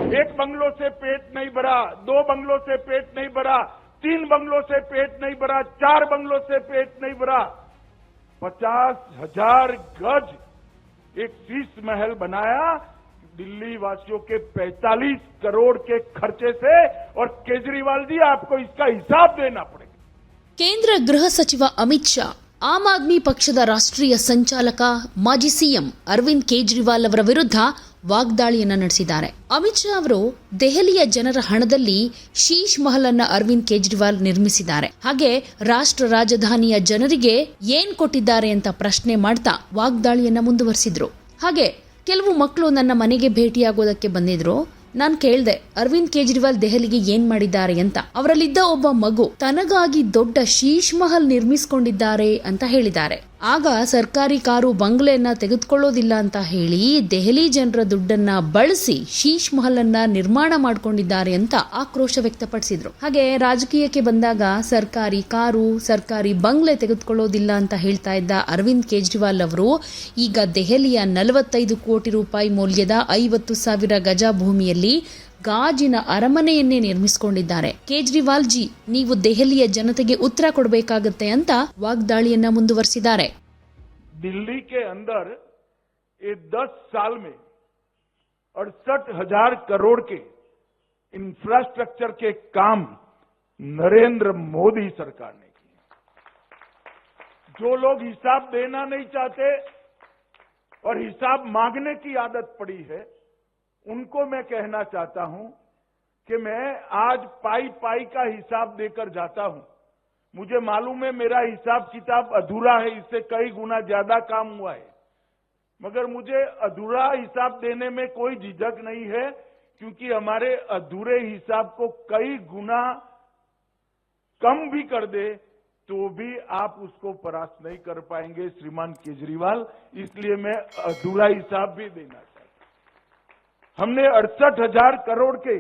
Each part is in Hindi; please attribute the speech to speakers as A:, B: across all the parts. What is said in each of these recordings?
A: एक बंगलों से पेट नहीं भरा, 2 बंगलों से पेट नहीं भरा, 3 बंगलों से पेट नहीं भरा, 4 बंगलों से पेट नहीं भरा। 50,000 गज एक शीश महल बनाया दिल्ली वासियों के 45 करोड़ के खर्चे से। और केजरीवाल जी, आपको इसका हिसाब देना पड़ेगा।
B: ಕೇಂದ್ರ ಗೃಹ ಸಚಿವ ಅಮಿತ್ ಶಾ, ಆಮ್ ಆದ್ಮಿ ಪಕ್ಷದ ರಾಷ್ಟ್ರೀಯ ಸಂಚಾಲಕ ಮಾಜಿ ಸಿಎಂ ಅರವಿಂದ್ ಕೇಜ್ರಿವಾಲ್ ಅವರ ವಿರುದ್ಧ ವಾಗ್ದಾಳಿಯನ್ನ ನಡೆಸಿದ್ದಾರೆ. ಅಮಿತ್ ಶಾ ಅವರು ದೆಹಲಿಯ ಜನರ ಹಣದಲ್ಲಿ ಶೀಶ್ ಮಹಲ್ ಅನ್ನ ಅರವಿಂದ್ ಕೇಜ್ರಿವಾಲ್ ನಿರ್ಮಿಸಿದ್ದಾರೆ. ಹಾಗೆ ರಾಷ್ಟ್ರ ರಾಜಧಾನಿಯ ಜನರಿಗೆ ಏನ್ ಕೊಟ್ಟಿದ್ದಾರೆ ಅಂತ ಪ್ರಶ್ನೆ ಮಾಡ್ತಾ ವಾಗ್ದಾಳಿಯನ್ನ ಮುಂದುವರೆಸಿದ್ರು. ಹಾಗೆ ಕೆಲವು ಮಕ್ಕಳು ನನ್ನ ಮನೆಗೆ ಭೇಟಿಯಾಗೋದಕ್ಕೆ ಬಂದಿದ್ರು. ನಾನು ಕೇಳಿದೆ, ಅರವಿಂದ್ ಕೇಜ್ರಿವಾಲ್ ದೆಹಲಿಗೆ ಏನ್ ಮಾಡಿದ್ದಾರೆ ಅಂತ. ಅವರಲ್ಲಿದ್ದ ಒಬ್ಬ ಮಗು ತನಗಾಗಿ ದೊಡ್ಡ ಶೀಶ್ ಮಹಲ್ ನಿರ್ಮಿಸಿಕೊಂಡಿದ್ದಾರೆ ಅಂತ ಹೇಳಿದ್ದಾರೆ. ಆಗ ಸರ್ಕಾರಿ ಕಾರು ಬಂಗ್ಲೆಯನ್ನ ತೆಗೆದುಕೊಳ್ಳೋದಿಲ್ಲ ಅಂತ ಹೇಳಿ ದೆಹಲಿ ಜನರ ದುಡ್ಡನ್ನ ಬಳಸಿ ಶೀಶ್ ಮಹಲ್ ಅನ್ನ ನಿರ್ಮಾಣ ಮಾಡಿಕೊಂಡಿದ್ದಾರೆ ಅಂತ ಆಕ್ರೋಶ ವ್ಯಕ್ತಪಡಿಸಿದ್ರು. ಹಾಗೆ ರಾಜಕೀಯಕ್ಕೆ ಬಂದಾಗ ಸರ್ಕಾರಿ ಕಾರು, ಸರ್ಕಾರಿ ಬಂಗ್ಲೆ ತೆಗೆದುಕೊಳ್ಳೋದಿಲ್ಲ ಅಂತ ಹೇಳ್ತಾ ಇದ್ದ ಅರವಿಂದ್ ಕೇಜ್ರಿವಾಲ್ ಅವರು ಈಗ ದೆಹಲಿಯ 45 ಕೋಟಿ ರೂಪಾಯಿ ಮೌಲ್ಯದ 50,000 ಗಜ ಭೂಮಿಯಲ್ಲಿ ಗಾಜಿನ ಅರಮನೆಯನ್ನೇ ನಿರ್ಮಿಸಿಕೊಂಡಿದ್ದಾರೆ. ಕೇಜ್ರಿವಾಲ್ ಜಿ, ನೀವು ದೆಹಲಿಯ ಜನತೆಗೆ ಉತ್ತರ ಕೊಡಬೇಕಾಗುತ್ತೆ ಅಂತ ವಾಗ್ದಾಳಿಯನ್ನ ಮುಂದುವರೆಸಿದ್ದಾರೆ.
A: दिल्ली के अंदर ये 10 साल में 68,000 करोड़ के इंफ्रास्ट्रक्चर के काम नरेंद्र मोदी सरकार ने किए. जो लोग हिसाब देना नहीं चाहते और हिसाब मांगने की आदत पड़ी है, उनको मैं कहना चाहता हूं कि मैं आज पाई पाई का हिसाब देकर जाता हूं. मुझे मालूम है मेरा हिसाब किताब अधूरा है, इससे कई गुना ज्यादा काम हुआ है, मगर मुझे अधूरा हिसाब देने में कोई झिझक नहीं है, क्योंकि हमारे अधूरे हिसाब को कई गुना कम भी कर दे तो भी आप उसको परास्त नहीं कर पाएंगे श्रीमान केजरीवाल. इसलिए मैं अधूरा हिसाब भी देना चाहता हूं. हमने 68,000 करोड़ के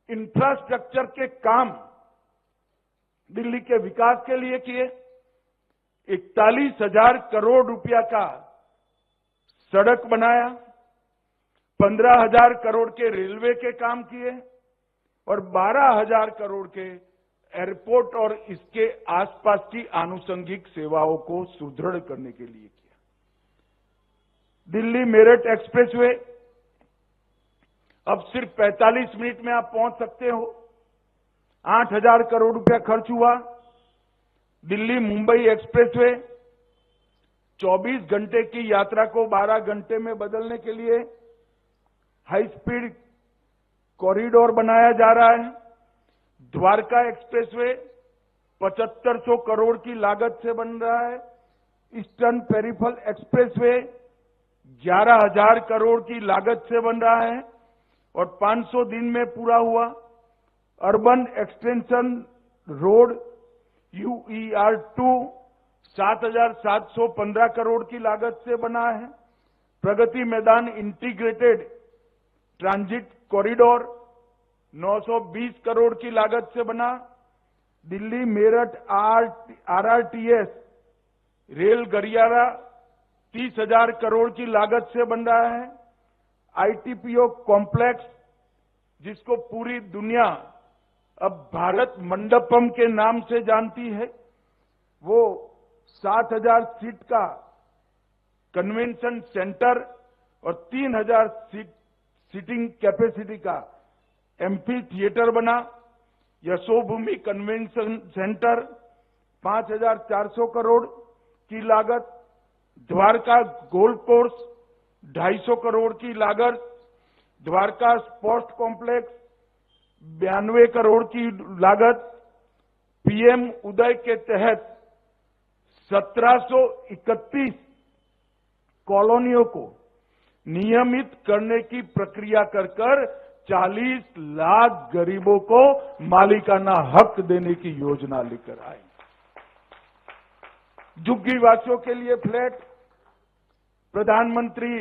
A: इंफ्रास्ट्रक्चर के काम दिल्ली के विकास के लिए किए. 41,000 करोड़ रुपया का सड़क बनाया, 15,000 करोड़ के रेलवे के काम किए और 12,000 करोड़ के एयरपोर्ट और इसके आसपास की आनुषंगिक सेवाओं को सुदृढ़ करने के लिए किया. दिल्ली मेरठ एक्सप्रेसवे अब सिर्फ 45 मिनट में आप पहुंच सकते हो. 8,000 करोड़ रुपया खर्च हुआ. दिल्ली मुंबई एक्सप्रेसवे 24 घंटे की यात्रा को 12 घंटे में बदलने के लिए हाई स्पीड कॉरिडोर बनाया जा रहा है. द्वारका एक्सप्रेसवे 7,500 करोड़ की लागत से बन रहा है. ईस्टर्न पेरिफेरल एक्सप्रेसवे 11,000 करोड़ की लागत से बन रहा है और 500 दिन में पूरा हुआ. Urban extension road UER2 7,715 crore की लागत से बना है. Pragati Maidan integrated transit corridor 920 crore की लागत से बना. दिल्ली मेरठ RRTS रेल गलियारा 30,000 करोड़ की लागत से बन रहा है. ITPO कॉम्प्लेक्स, जिसको पूरी दुनिया अब भारत मंडपम के नाम से जानती है, वो 7,000 सीट का कन्वेंशन सेंटर और 3,000 सीटिंग कैपेसिटी का एम्फी थिएटर बना. यशोभूमि कन्वेंशन सेंटर 5,400 करोड़ की लागत. द्वारका गोल्फ कोर्स 250 करोड़ की लागत. द्वारका स्पोर्ट्स कॉम्प्लेक्स 92 करोड़ की लागत. PM उदय के तहत 1731 कॉलोनियों को नियमित करने की प्रक्रिया कर 40 लाख गरीबों को मालिकाना हक देने की योजना लेकर आए. झुग्गी वासियों के लिए फ्लैट, प्रधानमंत्री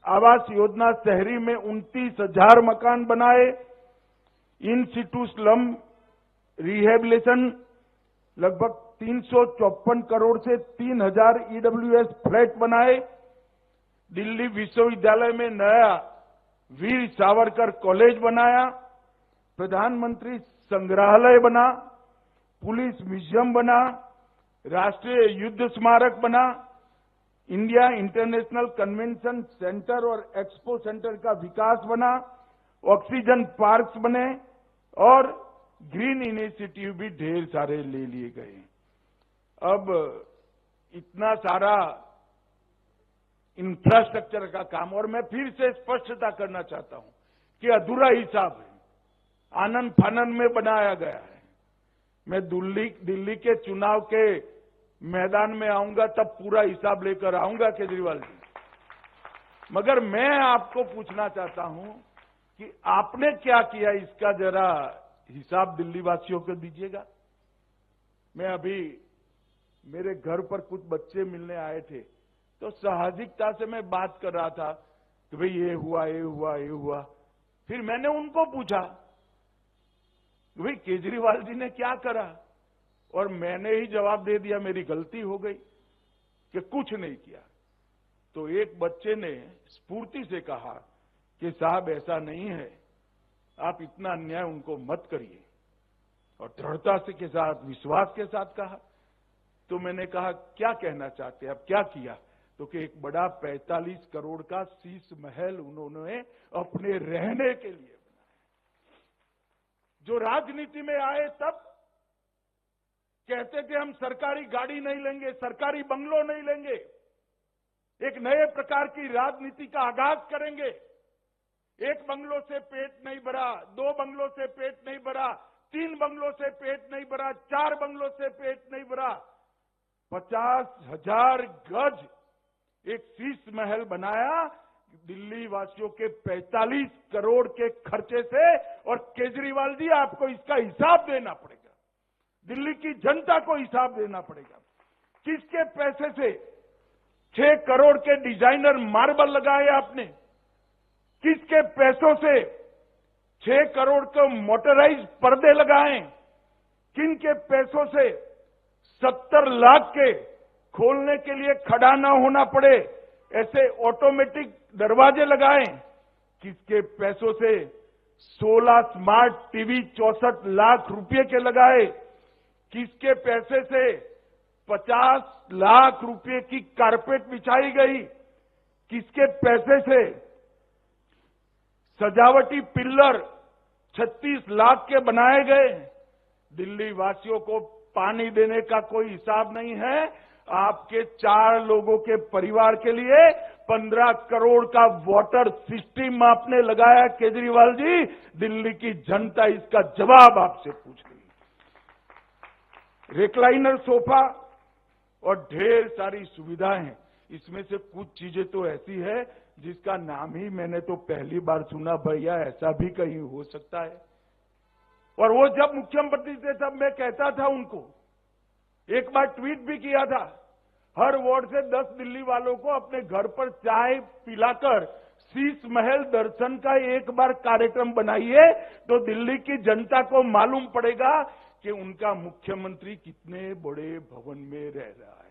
A: आवास योजना शहरी में 29,000 मकान बनाए. इन सिटू स्लम रिहेबिलिटेशन लगभग 354 करोड़ से 3,000 EWS फ्लैट बनाए. दिल्ली विश्वविद्यालय में नया वीर सावरकर कॉलेज बनाया, प्रधानमंत्री संग्रहालय बना, पुलिस म्यूजियम बना, राष्ट्रीय युद्ध स्मारक बना, इंडिया इंटरनेशनल कन्वेंशन सेंटर और एक्सपो सेंटर का विकास बना, ऑक्सीजन पार्क्स बने और ग्रीन इनिशिएटिव भी ढेर सारे ले लिए गए। अब इतना सारा इंफ्रास्ट्रक्चर का काम, और मैं फिर से स्पष्टता करना चाहता हूं कि अधूरा हिसाब है, आनन फानन में बनाया गया है। मैं दिल्ली के चुनाव के मैदान में आऊंगा तब पूरा हिसाब लेकर आऊंगा केजरीवाल जी, मगर मैं आपको पूछना चाहता हूं कि आपने क्या किया, इसका जरा हिसाब दिल्ली वासियों को दीजिएगा। मैं अभी मेरे घर पर कुछ बच्चे मिलने आए थे, तो साहसिकता से मैं बात कर रहा था कि भाई ये हुआ, ये हुआ, ये हुआ। फिर मैंने उनको पूछा कि भाई केजरीवाल जी ने क्या करा, और मैंने ही जवाब दे दिया मेरी गलती हो गई कि कुछ नहीं किया। तो एक बच्चे ने स्फूर्ति से कहा कि साहब ऐसा नहीं है, आप इतना अन्याय उनको मत करिए, और दृढ़ता से के साथ, विश्वास के साथ कहा। तो मैंने कहा क्या कहना चाहते हैं, अब क्या किया? तो कि एक बड़ा 45 करोड़ का शीश महल उन्होंने अपने रहने के लिए बनाया। जो राजनीति में आए तब कहते थे हम सरकारी गाड़ी नहीं लेंगे, सरकारी बंगलो नहीं लेंगे, एक नए प्रकार की राजनीति का आगाज करेंगे। एक बंगलो से पेट नहीं भरा, 2 बंगलों से पेट नहीं भरा, 3 बंगलों से पेट नहीं भरा, 4 बंगलों से पेट नहीं भरा, 50,000 गज एक शीश महल बनाया दिल्ली वासियों के 45 करोड़ के खर्चे से। और केजरीवाल जी आपको इसका हिसाब देना पड़ेगा, दिल्ली की जनता को हिसाब देना पड़ेगा। किसके पैसे से 6 करोड़ के डिजाइनर मार्बल लगाए आपने? किसके पैसों से 6 करोड़ के मोटराइज पर्दे लगाए? किन के पैसों से 70 लाख के खोलने के लिए खड़ा न होना पड़े ऐसे ऑटोमेटिक दरवाजे लगाए? किसके पैसों से 16 स्मार्ट टीवी 64 लाख रुपए के लगाए? किसके पैसे से 50 लाख रुपए की कारपेट बिछाई गई? किसके पैसे से सजावटी पिल्लर 36 लाख के बनाए गए? दिल्ली वासियों को पानी देने का कोई हिसाब नहीं है। आपके 4 लोगों के परिवार के लिए 15 करोड़ का वाटर सिस्टम आपने लगाया केजरीवाल जी। दिल्ली की जनता इसका जवाब आपसे पूछ रही है। रिक्लाइनर सोफा और ढेर सारी सुविधाएं हैं, इसमें से कुछ चीजें तो ऐसी है जिसका नाम ही मैंने तो पहली बार सुना, भैया ऐसा भी कहीं हो सकता है। और वो जब मुख्यमंत्री थे तब मैं कहता था उनको, एक बार ट्वीट भी किया था, हर वार्ड से 10 दिल्ली वालों को अपने घर पर चाय पिलाकर शीश महल दर्शन का एक बार कार्यक्रम बनाइए, तो दिल्ली की जनता को मालूम पड़ेगा कि उनका मुख्यमंत्री कितने बड़े भवन में रह रहा है।